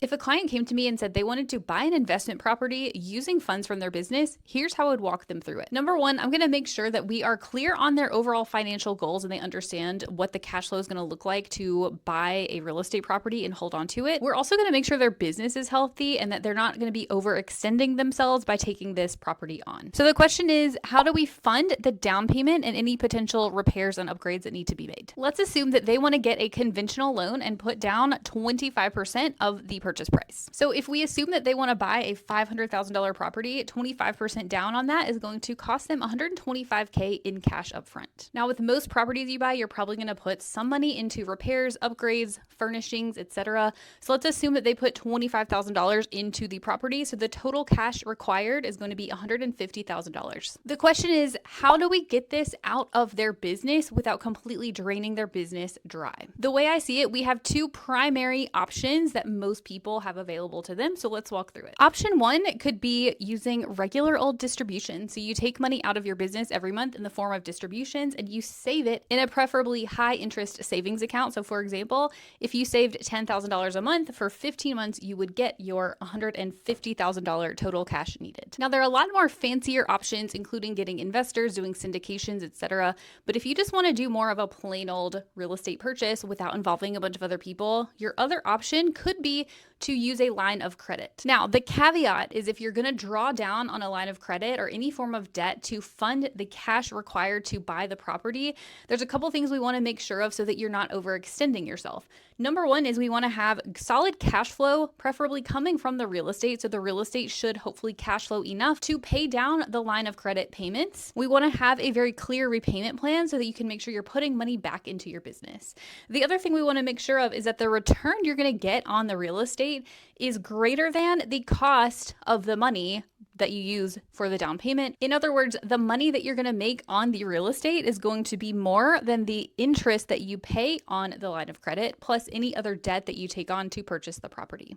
If a client came to me and said they wanted to buy an investment property using funds from their business, here's how I would walk them through it. Number one, I'm going to make sure that we are clear on their overall financial goals and they understand what the cash flow is going to look like to buy a real estate property and hold on to it. We're also going to make sure their business is healthy and that they're not going to be overextending themselves by taking this property on. So the question is, how do we fund the down payment and any potential repairs and upgrades that need to be made? Let's assume that they want to get a conventional loan and put down 25% of the purchase price. So if we assume that they want to buy a $500,000 property, 25% down on that is going to cost them $125K in cash upfront. Now, with most properties you buy, you're probably going to put some money into repairs, upgrades, furnishings, etc. So let's assume that they put $25,000 into the property. So the total cash required is going to be $150,000. The question is, how do we get this out of their business without completely draining their business dry? The way I see it, we have two primary options that most people have available to them. So let's walk through it. Option one could be using regular old distribution. So you take money out of your business every month in the form of distributions and you save it in a preferably high interest savings account. So for example, if you saved $10,000 a month for 15 months, you would get your $150,000 total cash needed. Now, there are a lot more fancier options, including getting investors, doing syndications, etc. But if you just want to do more of a plain old real estate purchase without involving a bunch of other people, your other option could be to use a line of credit. Now, the caveat is if you're going to draw down on a line of credit or any form of debt to fund the cash required to buy the property, there's a couple things we want to make sure of so that you're not overextending yourself. Number one is we want to have solid cash flow, preferably coming from the real estate. So the real estate should hopefully cash flow enough to pay down the line of credit payments. We want to have a very clear repayment plan so that you can make sure you're putting money back into your business. The other thing we want to make sure of is that the return you're going to get on the real estate is greater than the cost of the money that you use for the down payment. In other words, the money that you're going to make on the real estate is going to be more than the interest that you pay on the line of credit, plus any other debt that you take on to purchase the property.